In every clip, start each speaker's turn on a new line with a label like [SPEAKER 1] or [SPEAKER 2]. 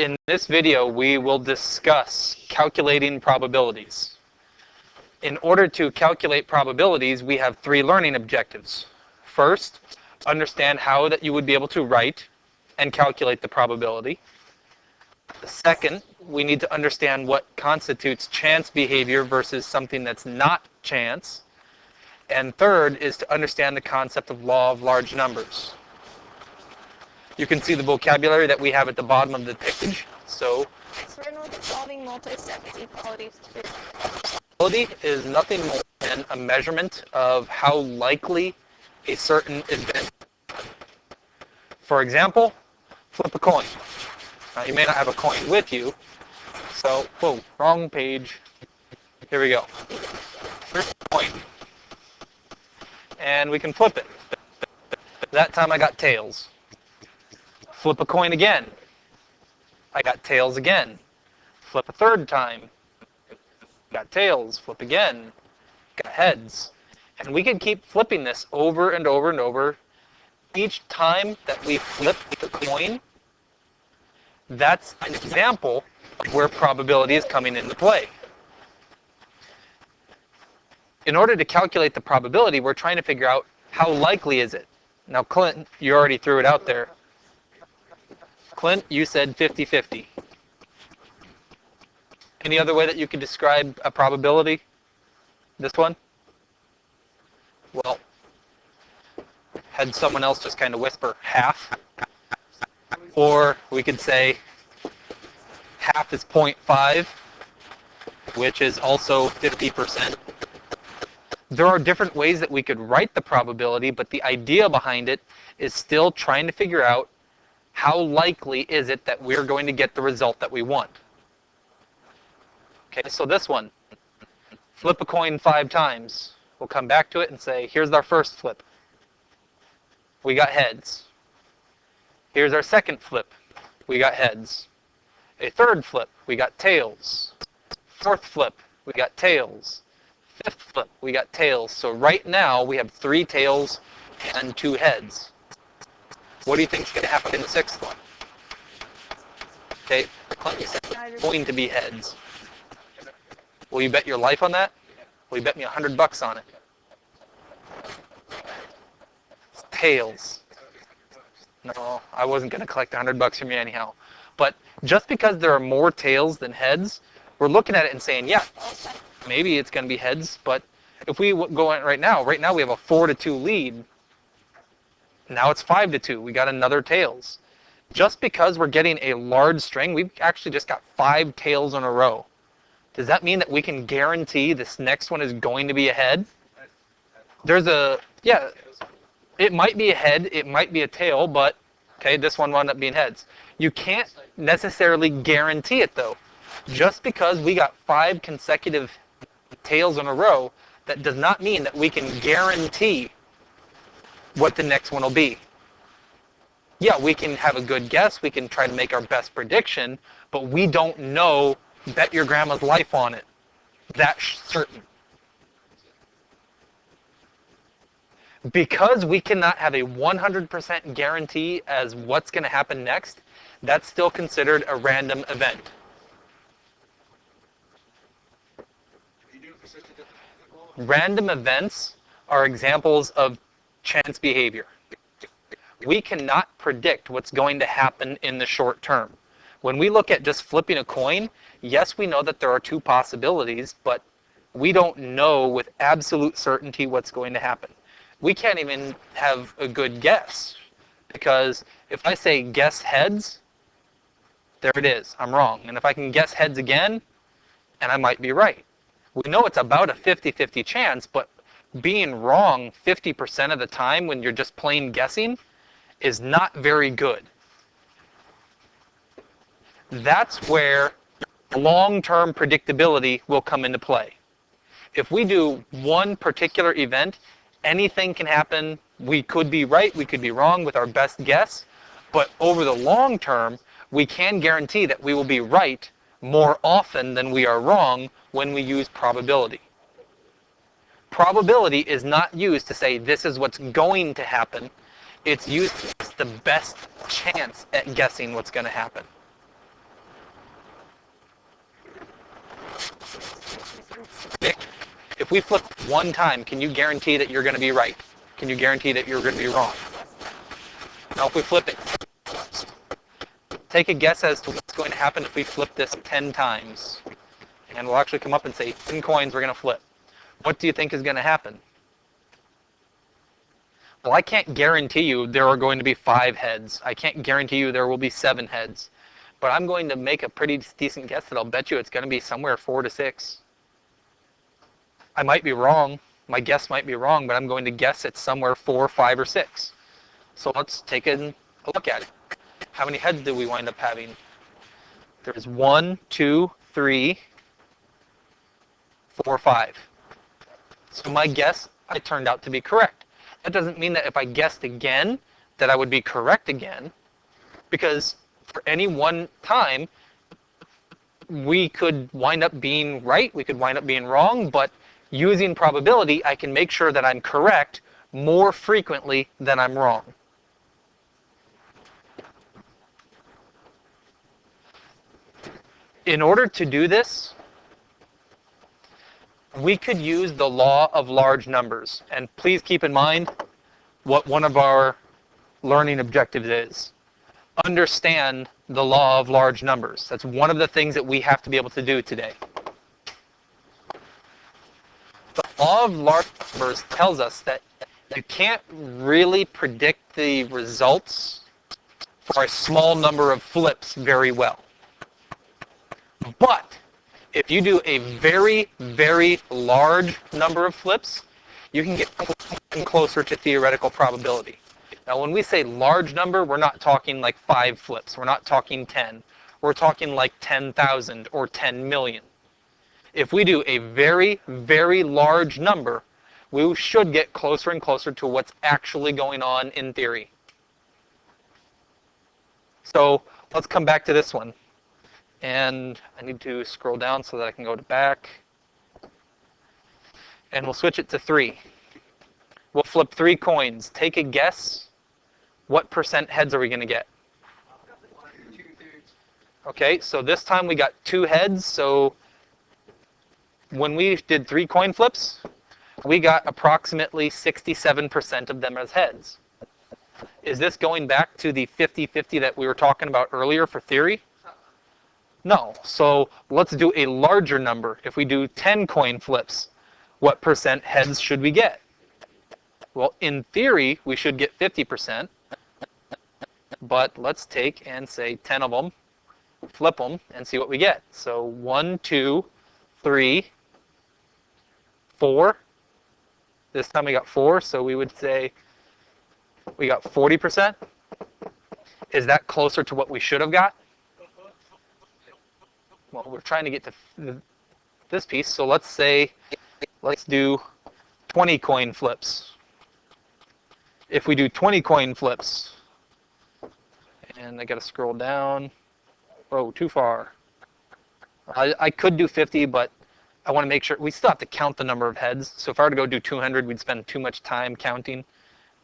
[SPEAKER 1] In this video, we will discuss calculating probabilities. In order to calculate probabilities, we have three learning objectives. First, understand how that you would be able to write and calculate the probability. Second, we need to understand what constitutes chance behavior versus something that's not chance. And third is to understand the concept of law of large numbers. You can see the vocabulary that we have at the bottom of the page. So,
[SPEAKER 2] solving multi-step inequalities too.
[SPEAKER 1] Probability is nothing more than a measurement of how likely a certain event. For example, flip a coin. Now, you may not have a coin with you, so, whoa, wrong page. Here we go. Here's the coin. And we can flip it. That time I got tails. Flip a coin again. I got tails again. Flip a third time. Got tails. Flip again. Got heads. And we can keep flipping this over and over and over. Each time that we flip the coin, that's an example of where probability is coming into play. In order to calculate the probability, we're trying to figure out how likely is it. Now, Clint, you already threw it out there. Clint, you said 50-50. Any other way that you could describe a probability? This one? Well, had someone else just kind of whisper half. Or we could say half is 0.5, which is also 50%. There are different ways that we could write the probability, but the idea behind it is still trying to figure out how likely is it that we're going to get the result that we want. Okay, so this one, flip a coin 5 times. We'll come back to it and say, here's our first flip. We got heads. Here's our second flip. We got heads. A third flip, we got tails. Fourth flip, we got tails. Fifth flip, we got tails. So right now, we have 3 tails and 2 heads. What do you think is going to happen in the sixth one? Okay, Clint said it's going to be heads. Will you bet your life on that? Will you bet me $100 on it? It's tails. No, I wasn't going to collect $100 from you anyhow. But just because there are more tails than heads, we're looking at it and saying, yeah, maybe it's going to be heads. But if we go in right now we have a 4-2 lead. Now it's 5-2. We got another tails. Just because we're getting a large string, we've actually just got 5 tails in a row. Does that mean that we can guarantee this next one is going to be a head? Yeah, it might be a head, it might be a tail, but, okay, this one wound up being heads. You can't necessarily guarantee it, though. Just because we got 5 consecutive tails in a row, that does not mean that we can guarantee what the next one will be. Yeah, we can have a good guess, we can try to make our best prediction, but we don't know, bet your grandma's life on it. That's certain. Because we cannot have a 100% guarantee as what's going to happen next, that's still considered a random event. Random events are examples of chance behavior. We cannot predict what's going to happen in the short term. When we look at just flipping a coin, yes, we know that there are 2 possibilities, but we don't know with absolute certainty what's going to happen. We can't even have a good guess, because if I say guess heads, there it is, I'm wrong. And if I can guess heads again, and I might be right. We know it's about a 50-50 chance, but being wrong 50% of the time when you're just plain guessing is not very good. That's where long-term predictability will come into play. If we do one particular event, anything can happen. We could be right, we could be wrong with our best guess, but over the long term, we can guarantee that we will be right more often than we are wrong when we use probability. Probability is not used to say this is what's going to happen. It's used as the best chance at guessing what's going to happen. If we flip one time, can you guarantee that you're going to be right? Can you guarantee that you're going to be wrong? Now if we flip it, take a guess as to what's going to happen if we flip this 10 times. And we'll actually come up and say 10 coins we're going to flip. What do you think is going to happen? Well, I can't guarantee you there are going to be 5 heads. I can't guarantee you there will be 7 heads. But I'm going to make a pretty decent guess that I'll bet you it's going to be somewhere 4 to 6. I might be wrong. My guess might be wrong, but I'm going to guess it's somewhere 4, 5, or 6. So let's take a look at it. How many heads do we wind up having? There's 1, 2, 3, 4, 5. So my guess, I turned out to be correct. That doesn't mean that if I guessed again, that I would be correct again, because for any one time, we could wind up being right, we could wind up being wrong, but using probability, I can make sure that I'm correct more frequently than I'm wrong. In order to do this, we could use the law of large numbers. And please keep in mind what one of our learning objectives is. Understand the law of large numbers. That's one of the things that we have to be able to do today. The law of large numbers tells us that you can't really predict the results for a small number of flips very well. But if you do a very, very large number of flips, you can get closer to theoretical probability. Now, when we say large number, we're not talking like 5 flips. We're not talking 10. We're talking like 10,000 or 10 million. If we do a very, very large number, we should get closer and closer to what's actually going on in theory. So let's come back to this one. And I need to scroll down so that I can go to back. And we'll switch it to 3. We'll flip 3 coins. Take a guess. What % heads are we going to get? Okay, so this time we got 2 heads. So when we did 3 coin flips, we got approximately 67% of them as heads. Is this going back to the 50-50 that we were talking about earlier for theory? No. So let's do a larger number. If we do 10 coin flips, what % heads should we get? Well, in theory, we should get 50%. But let's take and say 10 of them, flip them, and see what we get. So 1, 2, 3, 4. This time we got 4, so we would say we got 40%. Is that closer to what we should have got? Well, we're trying to get to this piece, so let's do 20 coin flips. If we do 20 coin flips, and I got to scroll down. Oh, too far. I could do 50, but I want to make sure. We still have to count the number of heads. So if I were to go do 200, we'd spend too much time counting.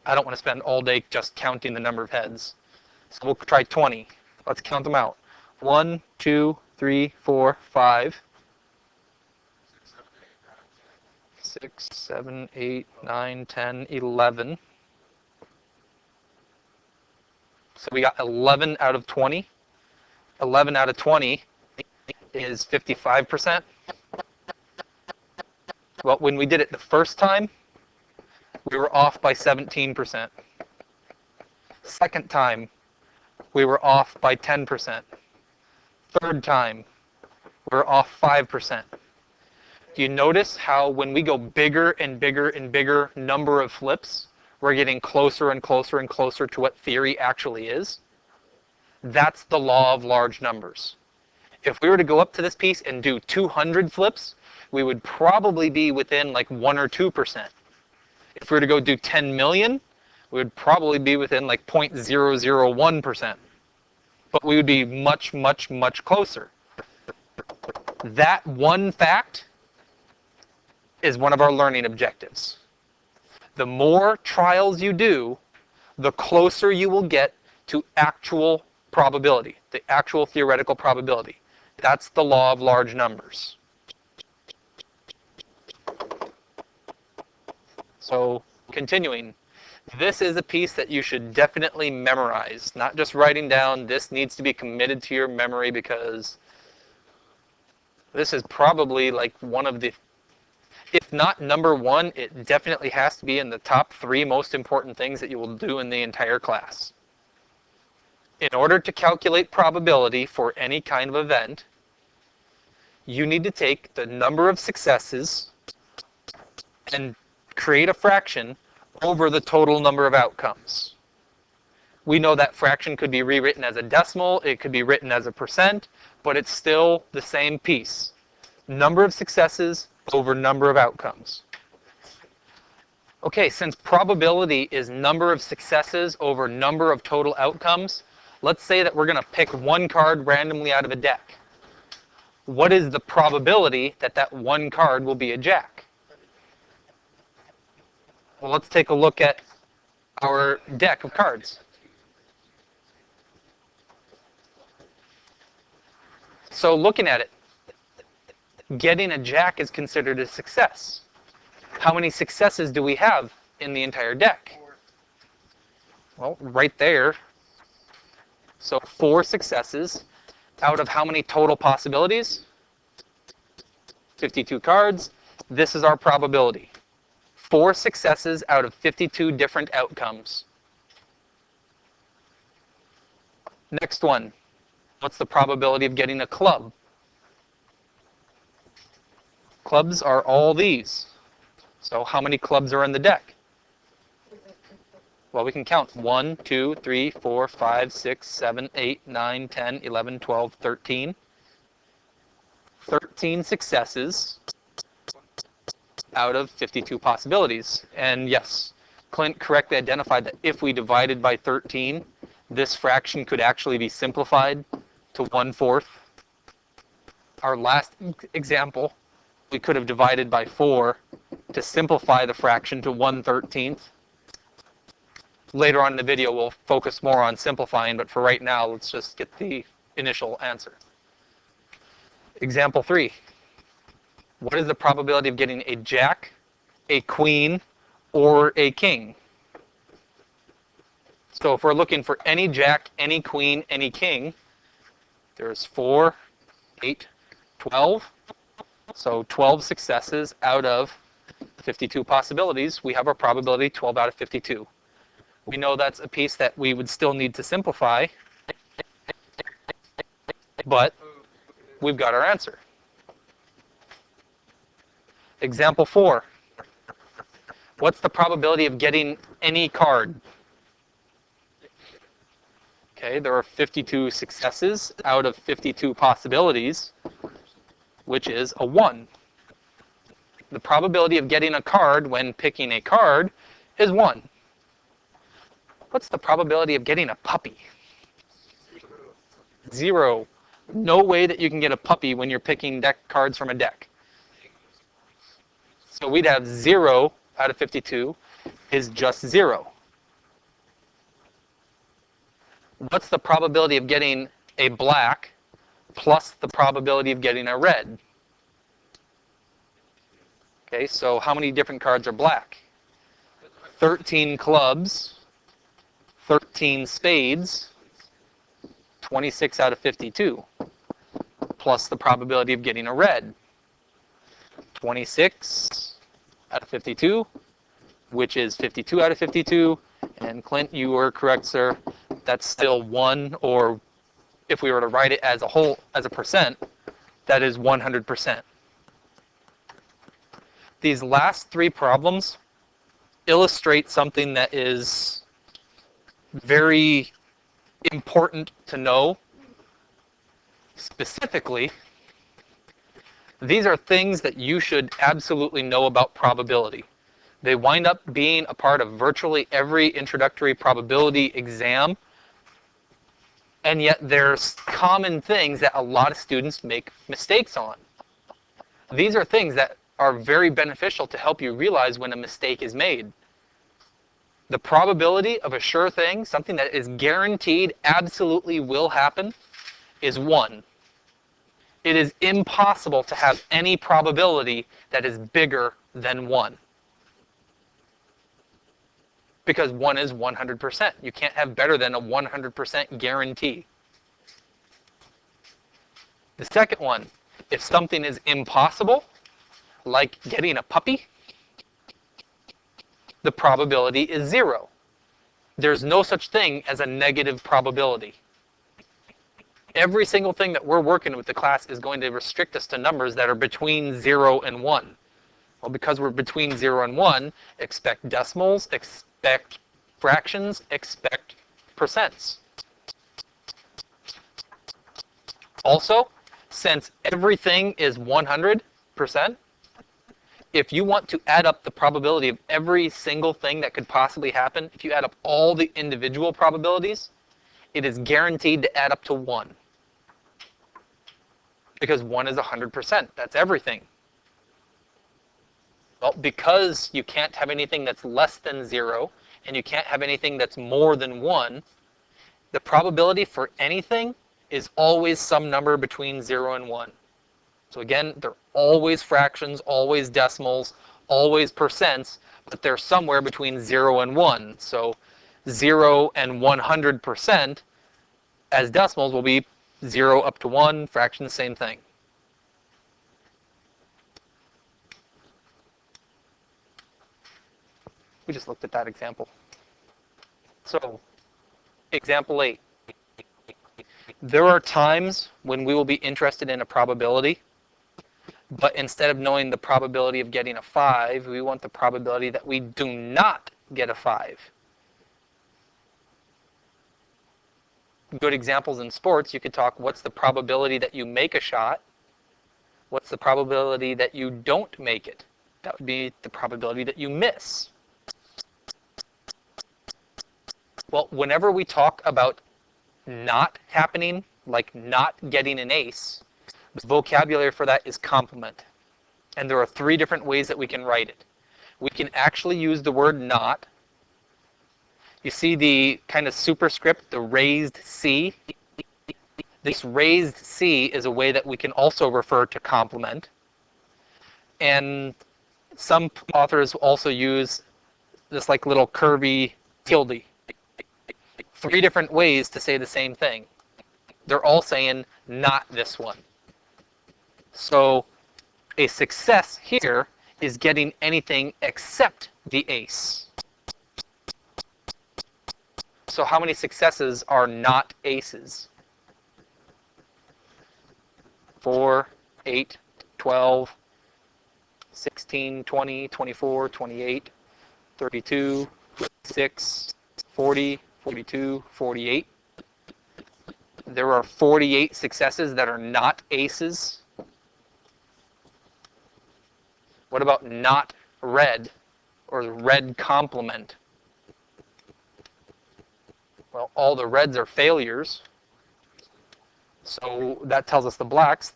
[SPEAKER 1] I don't want to spend all day just counting the number of heads. So we'll try 20. Let's count them out. 1, 2, 3, 4, 5. 6, 7, 8, 9, 10, 11. So we got 11 out of 20. 11 out of 20 is 55%. Well, when we did it the first time, we were off by 17%. Second time, we were off by 10%. Third time, we're off 5%. Do you notice how when we go bigger and bigger and bigger number of flips, we're getting closer and closer and closer to what theory actually is? That's the law of large numbers. If we were to go up to this piece and do 200 flips, we would probably be within like 1 or 2%. If we were to go do 10 million, we would probably be within like 0.001%. But we would be much, much, much closer. That one fact is one of our learning objectives. The more trials you do, the closer you will get to actual probability, the actual theoretical probability. That's the law of large numbers. So continuing, this is a piece that you should definitely memorize, not just writing down. This needs to be committed to your memory because this is probably like one of the, if not number one, it definitely has to be in the top 3 most important things that you will do in the entire class. In order to calculate probability for any kind of event, you need to take the number of successes and create a fraction over the total number of outcomes. We know that fraction could be rewritten as a decimal, it could be written as a percent, but it's still the same piece. Number of successes over number of outcomes. Okay, since probability is number of successes over number of total outcomes, let's say that we're going to pick one card randomly out of a deck. What is the probability that that one card will be a jack? Well, let's take a look at our deck of cards. So looking at it, getting a jack is considered a success. How many successes do we have in the entire deck? Well, right there. So 4 successes out of how many total possibilities? 52 cards. This is our probability. 4 successes out of 52 different outcomes. Next one. What's the probability of getting a club? Clubs are all these. So how many clubs are in the deck? Well, we can count 1, 2, 3, 4, 5, 6, 7, 8, 9, 10, 11, 12, 13. 13 successes out of 52 possibilities. And yes, Clint correctly identified that if we divided by 13, this fraction could actually be simplified to 1/4. Our last example, we could have divided by 4 to simplify the fraction to 1/13. Later on in the video, we'll focus more on simplifying, but for right now, let's just get the initial answer. Example 3. What is the probability of getting a jack, a queen, or a king? So if we're looking for any jack, any queen, any king, there's 4, 8, 12. So 12 successes out of 52 possibilities. We have our probability 12 out of 52. We know that's a piece that we would still need to simplify, but we've got our answer. Example 4. What's the probability of getting any card? Okay, there are 52 successes out of 52 possibilities, which is a 1. The probability of getting a card when picking a card is 1. What's the probability of getting a puppy? 0. No way that you can get a puppy when you're picking deck cards from a deck. So we'd have 0 out of 52 is just 0. What's the probability of getting a black plus the probability of getting a red? Okay, so how many different cards are black? 13 clubs, 13 spades, 26 out of 52, plus the probability of getting a red. 26 out of 52, which is 52 out of 52. And Clint, you were correct, sir. That's still 1, or if we were to write it as a whole, as a percent, that is 100%. These last 3 problems illustrate something that is very important to know. Specifically, these are things that you should absolutely know about probability. They wind up being a part of virtually every introductory probability exam, and yet there's common things that a lot of students make mistakes on. These are things that are very beneficial to help you realize when a mistake is made. The probability of a sure thing, something that is guaranteed absolutely will happen, is 1. It is impossible to have any probability that is bigger than 1. because 1 is 100%. You can't have better than a 100% guarantee. The second one, if something is impossible, like getting a puppy, the probability is 0. There's no such thing as a negative probability. Every single thing that we're working with the class is going to restrict us to numbers that are between 0 and 1. Well, because we're between 0 and 1, expect decimals, expect fractions, expect percents. Also, since everything is 100%, if you want to add up the probability of every single thing that could possibly happen, if you add up all the individual probabilities, it is guaranteed to add up to 1. Because 1 is 100%. That's everything. Well, because you can't have anything that's less than 0, and you can't have anything that's more than 1, the probability for anything is always some number between 0 and 1. So again, they're always fractions, always decimals, always percents, but they're somewhere between 0 and 1. So 0 and 100% as decimals will be 0 up to 1, fractions, same thing. We just looked at that example. So, example 8. There are times when we will be interested in a probability, but instead of knowing the probability of getting a 5, we want the probability that we do not get a 5. Good examples in sports, you could talk, what's the probability that you make a shot? What's the probability that you don't make it? That would be the probability that you miss. Well, whenever we talk about not happening, like not getting an ace, the vocabulary for that is complement. And there are 3 different ways that we can write it. We can actually use the word not. You see the kind of superscript, the raised C? This raised C is a way that we can also refer to complement. And some authors also use this like little curvy tilde. 3 different ways to say the same thing. They're all saying not this one. So a success here is getting anything except the ace. So how many successes are not aces? 4, 8, 12, 16, 20, 24, 28, 32, 6, 40, 42, 48. There are 48 successes that are not aces. What about not red, or red complement? Well, all the reds are failures. So that tells us the blacks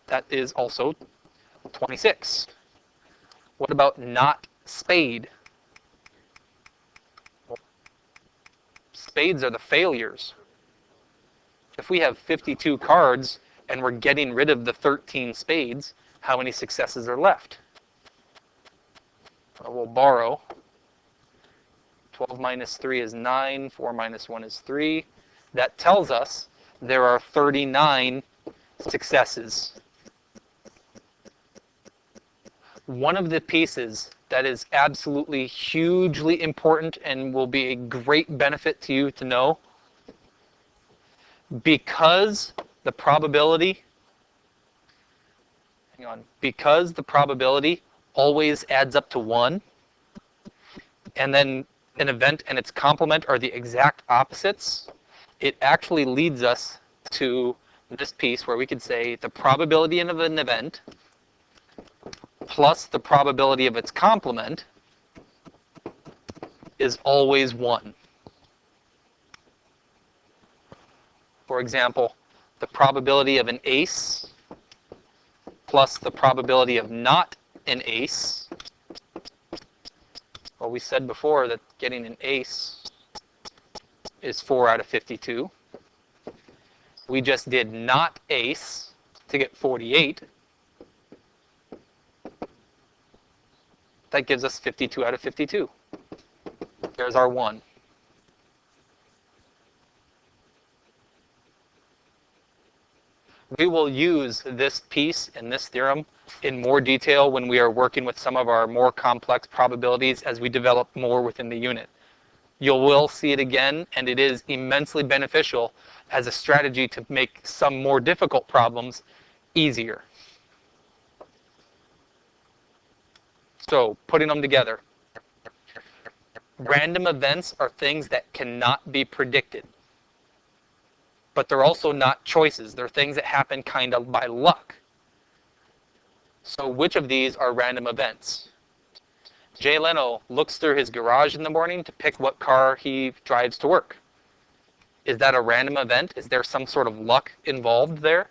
[SPEAKER 1] that is also 26. What about not spade? Well, spades are the failures. If we have 52 cards and we're getting rid of the 13 spades, how many successes are left? Well, we'll borrow. 12 minus 3 is 9. 4 minus 1 is 3. That tells us there are 39 successes. One of the pieces that is absolutely hugely important and will be a great benefit to you to know, because the probability always adds up to 1, and then an event and its complement are the exact opposites, it actually leads us to this piece where we could say the probability of an event plus the probability of its complement is always 1. For example, the probability of an ace plus the probability of not an ace. Well, we said before that getting an ace is 4 out of 52. We just did not ace to get 48. That gives us 52 out of 52. There's our 1. We will use this piece and this theorem in more detail when we are working with some of our more complex probabilities as we develop more within the unit. You will see it again, and it is immensely beneficial as a strategy to make some more difficult problems easier. So, putting them together. Random events are things that cannot be predicted. But they're also not choices. They're things that happen kind of by luck. So which of these are random events? Jay Leno looks through his garage in the morning to pick what car he drives to work. Is that a random event? Is there some sort of luck involved there?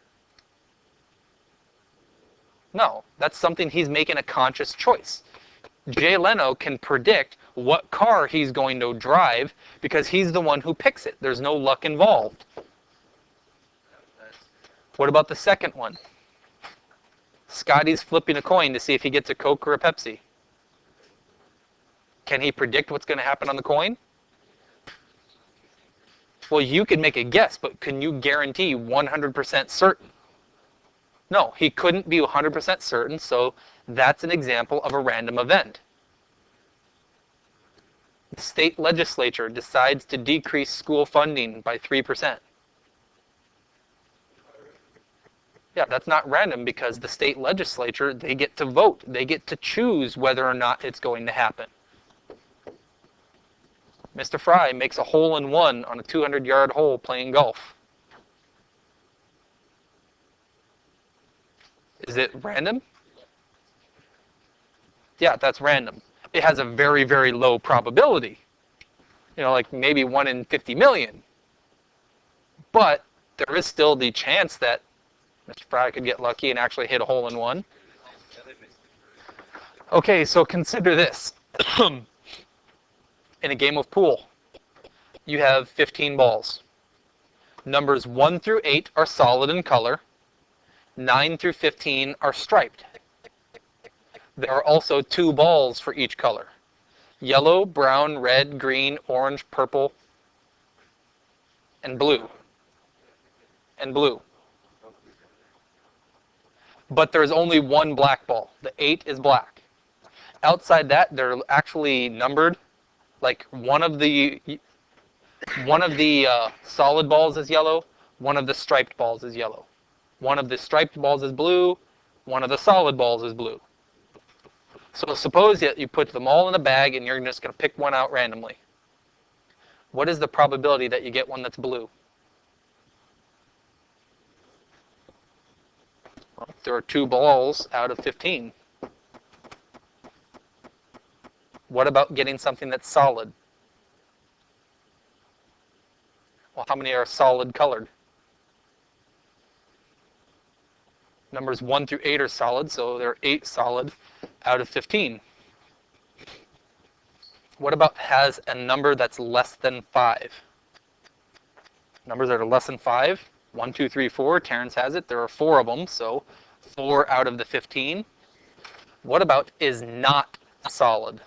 [SPEAKER 1] No, that's something he's making a conscious choice. Jay Leno can predict what car he's going to drive because he's the one who picks it. There's no luck involved. What about the second one? Scotty's flipping a coin to see if he gets a Coke or a Pepsi. Can he predict what's going to happen on the coin? Well, you can make a guess, but can you guarantee 100% certain? No, he couldn't be 100% certain, so that's an example of a random event. The state legislature decides to decrease school funding by 3%. Yeah, that's not random because the state legislature, they get to vote. They get to choose whether or not it's going to happen. Mr. Fry makes a hole-in-one on a 200-yard hole playing golf. Is it random? Yeah, that's random. It has a very, very low probability. You know, like maybe 1 in 50 million. But there is still the chance that Mr. Fry could get lucky and actually hit a hole-in-one. Okay, so consider this. In a game of pool, you have 15 balls. Numbers 1 through 8 are solid in color. 9 through 15 are striped. There are also 2 balls for each color. Yellow, brown, red, green, orange, purple, and blue. And blue. But there's only 1 black ball. The 8 is black. Outside that, they're actually numbered. Like one of the solid balls is yellow, one of the striped balls is yellow. One of the striped balls is blue, one of the solid balls is blue. So suppose that you put them all in a bag and you're just going to pick one out randomly. What is the probability that you get one that's blue? Well, there are 2 balls out of 15. What about getting something that's solid? Well, how many are solid colored? Numbers 1 through 8 are solid, so there are 8 solid out of 15. What about has a number that's less than 5? Numbers that are less than 5, 1, 2, 3, 4, Terrence has it. There are 4 of them, so 4 out of the 15. What about is not solid?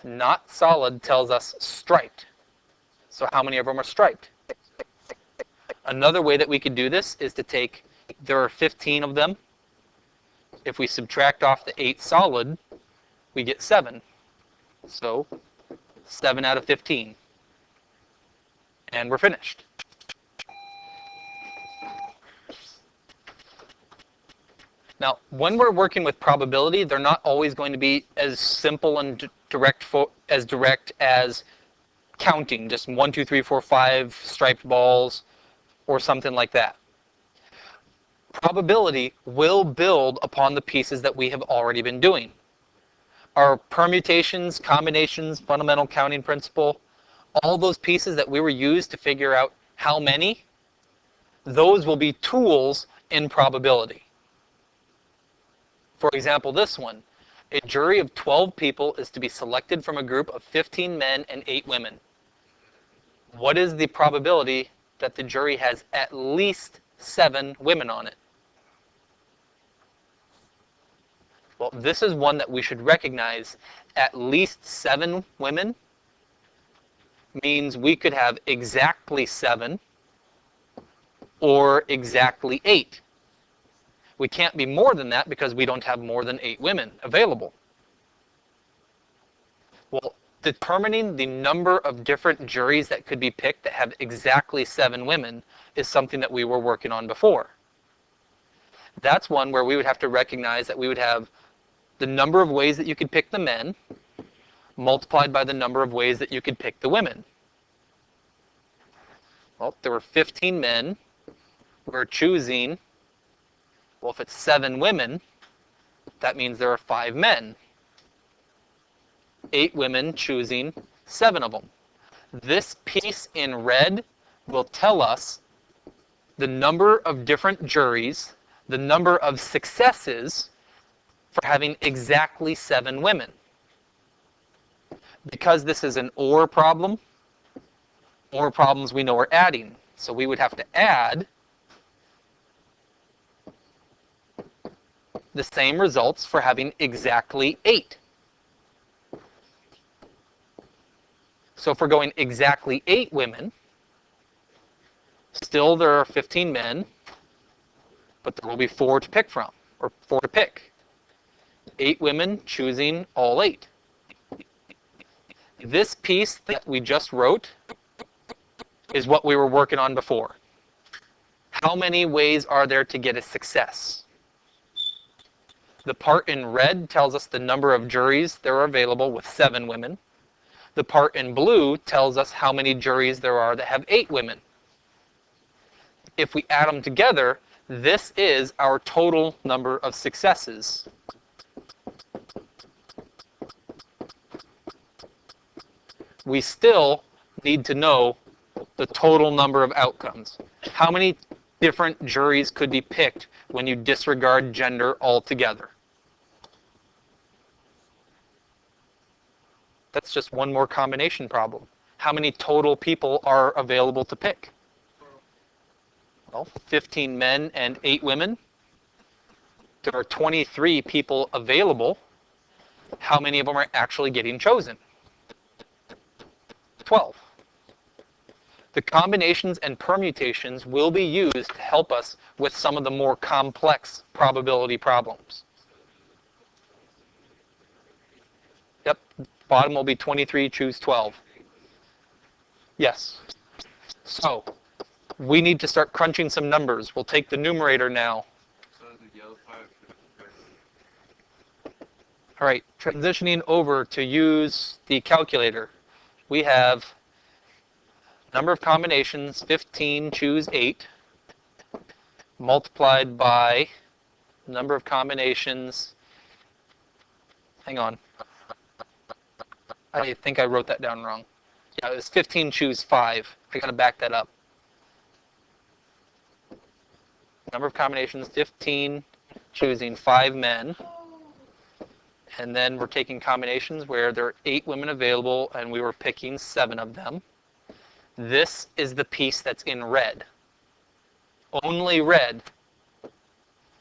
[SPEAKER 1] Not solid tells us striped. So how many of them are striped? Another way that we could do this is to take, there are 15 of them. If we subtract off the 8 solid, we get 7. So 7 out of 15. And we're finished. Now, when we're working with probability, they're not always going to be as simple and direct as counting, just 1, 2, 3, 4, 5 striped balls or something like that. Probability will build upon the pieces that we have already been doing. Our permutations, combinations, fundamental counting principle, all those pieces that we were used to figure out how many, those will be tools in probability. For example, this one, a jury of 12 people is to be selected from a group of 15 men and 8 women. What is the probability that the jury has at least 7 women on it? Well, this is one that we should recognize. At least 7 women means we could have exactly 7 or exactly 8. We can't be more than that because we don't have more than 8 women available. Well, determining the number of different juries that could be picked that have exactly 7 women is something that we were working on before. That's one where we would have to recognize that we would have the number of ways that you could pick the men multiplied by the number of ways that you could pick the women. Well, there were 15 men. We're choosing, well, if it's 7 women, that means there are 5 men. 8 women choosing 7 of them. This piece in red will tell us the number of different juries, the number of successes for having exactly 7 women. Because this is an OR problem, OR problems we know are adding. So we would have to add the same results for having exactly 8. So if we're going exactly 8 women, still there are 15 men, but there will be 4 to pick from, or 4 to pick. 8 women choosing all 8. This piece that we just wrote is what we were working on before. How many ways are there to get a success? The part in red tells us the number of juries there are available with 7 women. The part in blue tells us how many juries there are that have 8 women. If we add them together, this is our total number of successes. We still need to know the total number of outcomes. How many different juries could be picked when you disregard gender altogether? That's just one more combination problem. How many total people are available to pick? Well, 15 men and 8 women. There are 23 people available. How many of them are actually getting chosen? 12. The combinations and permutations will be used to help us with some of the more complex probability problems. Yep, bottom will be 23, choose 12. Yes. So, we need to start crunching some numbers. We'll take the numerator now. All right, transitioning over to use the calculator. We have number of combinations, 15, choose 8, multiplied by number of combinations. Hang on. I think I wrote that down wrong. Yeah, it was 15, choose 5. I got to back that up. Number of combinations, 15, choosing 5 men. And then we're taking combinations where there are 8 women available and we were picking 7 of them. This is the piece that's in red. Only red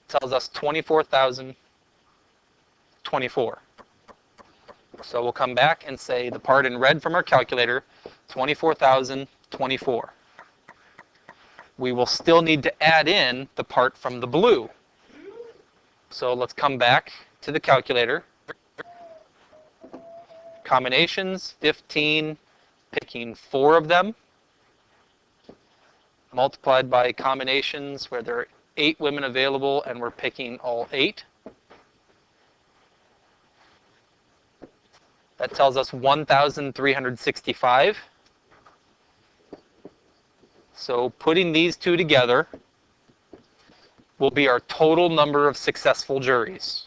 [SPEAKER 1] tells us 24,024. So we'll come back and say the part in red from our calculator, 24,024. We will still need to add in the part from the blue. So let's come back to the calculator. Combinations, 15, picking 4 of them, multiplied by combinations where there are 8 women available and we're picking all 8. That tells us 1,365. So putting these two together will be our total number of successful juries.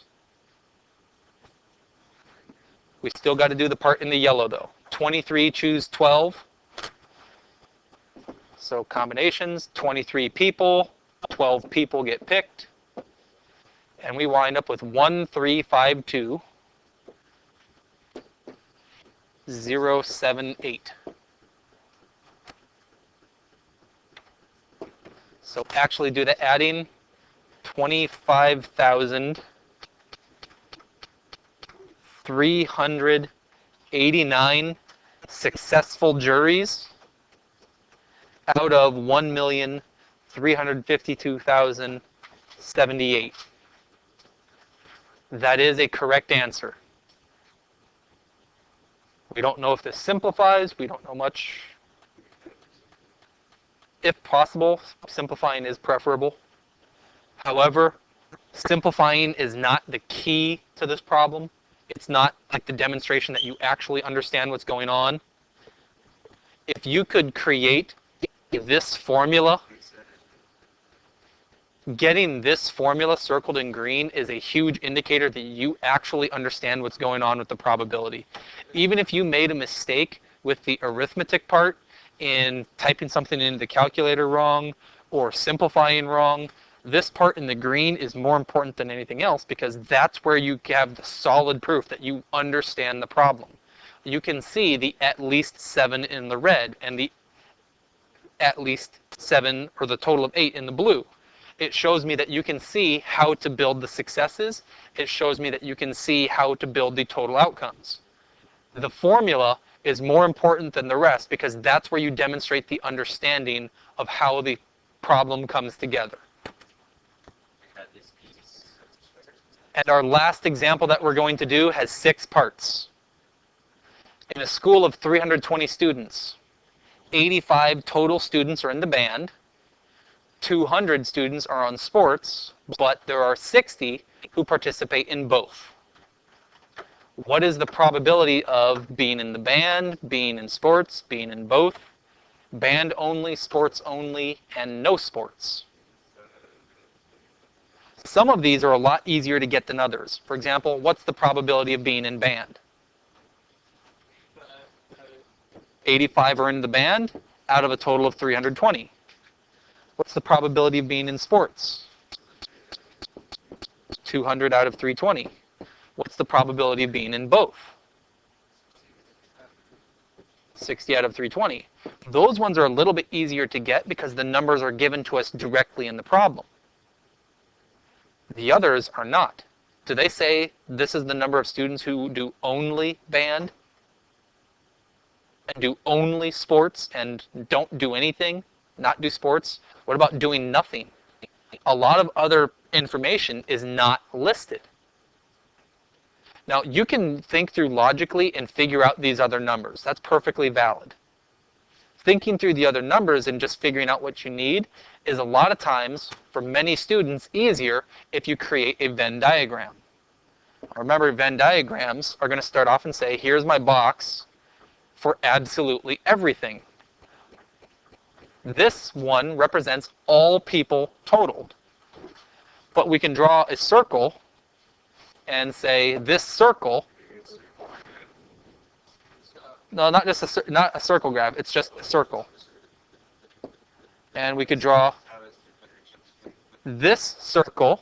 [SPEAKER 1] We still got to do the part in the yellow though. 23, choose 12. So combinations, 23 people, 12 people get picked. And we wind up with 1,352,078. So actually do the adding, 25,000 389 successful juries out of 1,352,078. That is a correct answer. We don't know if this simplifies. We don't know much. If possible, simplifying is preferable. However, simplifying is not the key to this problem. It's not like the demonstration that you actually understand what's going on. If you could create this formula, getting this formula circled in green is a huge indicator that you actually understand what's going on with the probability. Even if you made a mistake with the arithmetic part in typing something into the calculator wrong or simplifying wrong, this part in the green is more important than anything else because that's where you have the solid proof that you understand the problem. You can see the at least 7 in the red and the at least 7 or the total of 8 in the blue. It shows me that you can see how to build the successes. It shows me that you can see how to build the total outcomes. The formula is more important than the rest because that's where you demonstrate the understanding of how the problem comes together. And our last example that we're going to do has 6 parts. In a school of 320 students, 85 total students are in the band, 200 students are on sports, but there are 60 who participate in both. What is the probability of being in the band, being in sports, being in both, band only, sports only, and no sports? Some of these are a lot easier to get than others. For example, what's the probability of being in band? 85 are in the band out of a total of 320. What's the probability of being in sports? 200 out of 320. What's the probability of being in both? 60 out of 320. Those ones are a little bit easier to get because the numbers are given to us directly in the problem. The others are not. Do they say this is the number of students who do only band and do only sports and don't do anything, not do sports? What about doing nothing? A lot of other information is not listed. Now, you can think through logically and figure out these other numbers. That's perfectly valid. Thinking through the other numbers and just figuring out what you need is a lot of times, for many students, easier if you create a Venn diagram. Remember, Venn diagrams are going to start off and say, here's my box for absolutely everything. This one represents all people totaled. But we can draw a circle and say this circle, no, not just not a circle graph, it's just a circle. And we could draw this circle.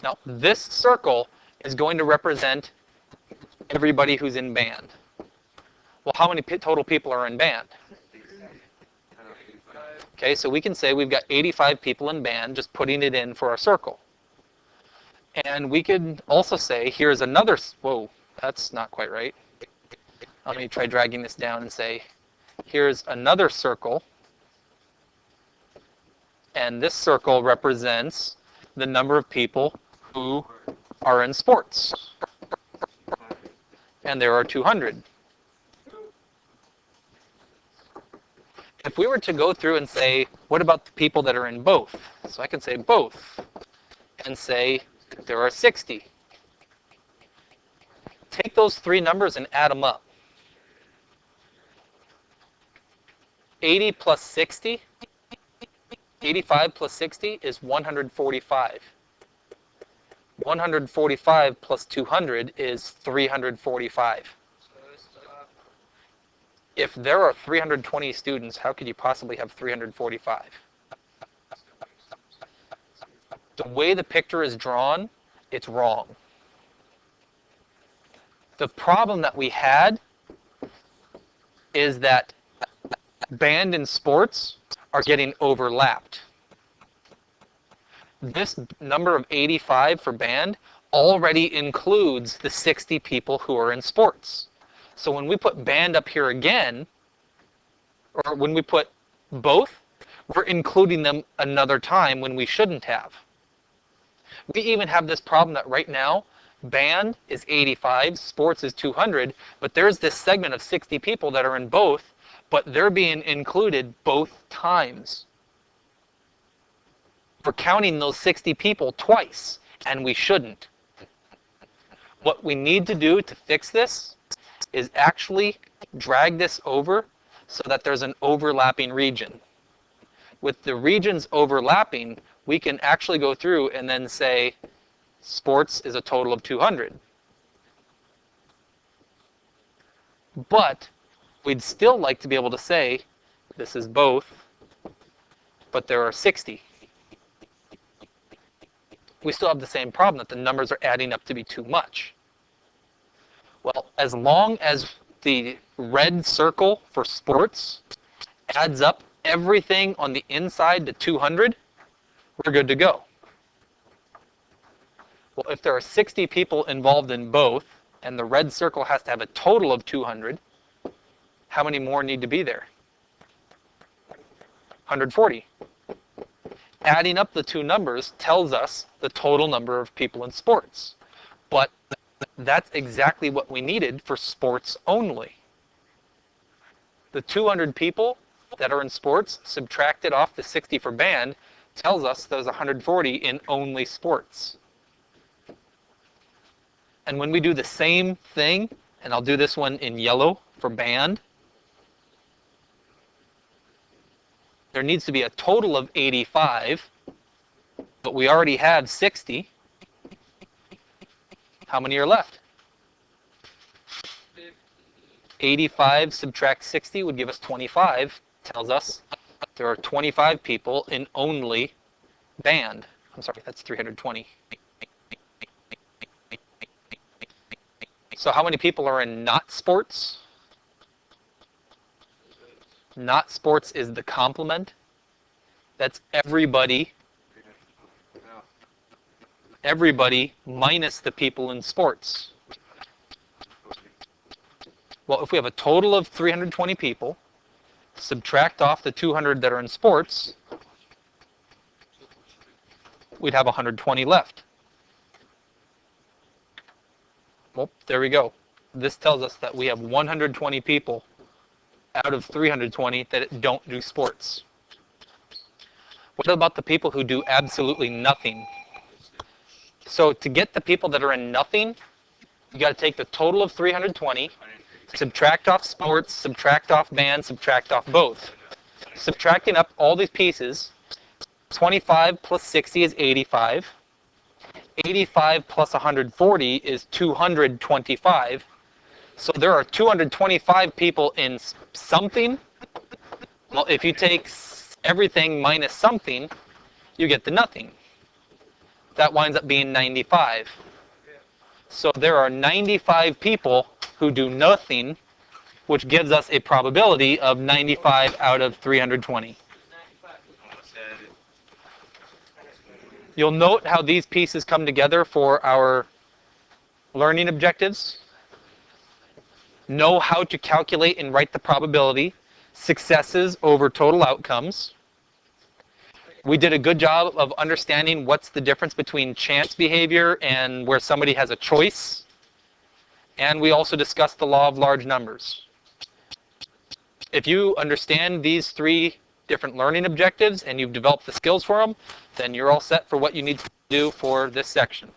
[SPEAKER 1] Now, this circle is going to represent everybody who's in band. Well, how many total people are in band? Okay, so we can say we've got 85 people in band, just putting it in for our circle. And we could also say, here's another, whoa, that's not quite right. Let me try dragging this down and say, here's another circle. And this circle represents the number of people who are in sports. And there are 200. If we were to go through and say, what about the people that are in both? So I can say both and say there are 60. Take those 3 numbers and add them up. 80 plus 60, 85 plus 60 is 145. 145 plus 200 is 345. If there are 320 students, how could you possibly have 345? The way the picture is drawn, it's wrong. The problem that we had is that band and sports are getting overlapped. This number of 85 for band already includes the 60 people who are in sports. So when we put band up here again, or when we put both, we're including them another time when we shouldn't have. We even have this problem that right now, band is 85, sports is 200, but there's this segment of 60 people that are in both, but they're being included both times. We're counting those 60 people twice, and we shouldn't. What we need to do to fix this is actually drag this over so that there's an overlapping region. With the regions overlapping, we can actually go through and then say sports is a total of 200. But we'd still like to be able to say this is both, but there are 60. We still have the same problem that the numbers are adding up to be too much. Well, as long as the red circle for sports adds up everything on the inside to 200, we're good to go. Well, if there are 60 people involved in both, and the red circle has to have a total of 200, how many more need to be there? 140. Adding up the two numbers tells us the total number of people in sports. But that's exactly what we needed for sports only. The 200 people that are in sports subtracted off the 60 for band tells us there's 140 in only sports. And when we do the same thing, and I'll do this one in yellow for band, there needs to be a total of 85, but we already have 60. How many are left? 85 subtract 60 would give us 25. Tells us there are 25 people in only band. I'm sorry, that's 320. So how many people are in not sports? Not sports is the complement. That's everybody. Everybody minus the people in sports. Well, if we have a total of 320 people, subtract off the 200 that are in sports, we'd have 120 left. Well, there we go. This tells us that we have 120 people out of 320 that don't do sports. What about the people who do absolutely nothing? So to get the people that are in nothing, you got to take the total of 320, subtract off sports, subtract off band, subtract off both. Subtracting up all these pieces, 25 plus 60 is 85. 85 plus 140 is 225. So there are 225 people in something. Well, if you take everything minus something, you get the nothing. That winds up being 95. So there are 95 people who do nothing, which gives us a probability of 95 out of 320. You'll note how these pieces come together for our learning objectives. Know how to calculate and write the probability, successes over total outcomes. We did a good job of understanding what's the difference between chance behavior and where somebody has a choice. And we also discussed the law of large numbers. If you understand these three different learning objectives and you've developed the skills for them, then you're all set for what you need to do for this section.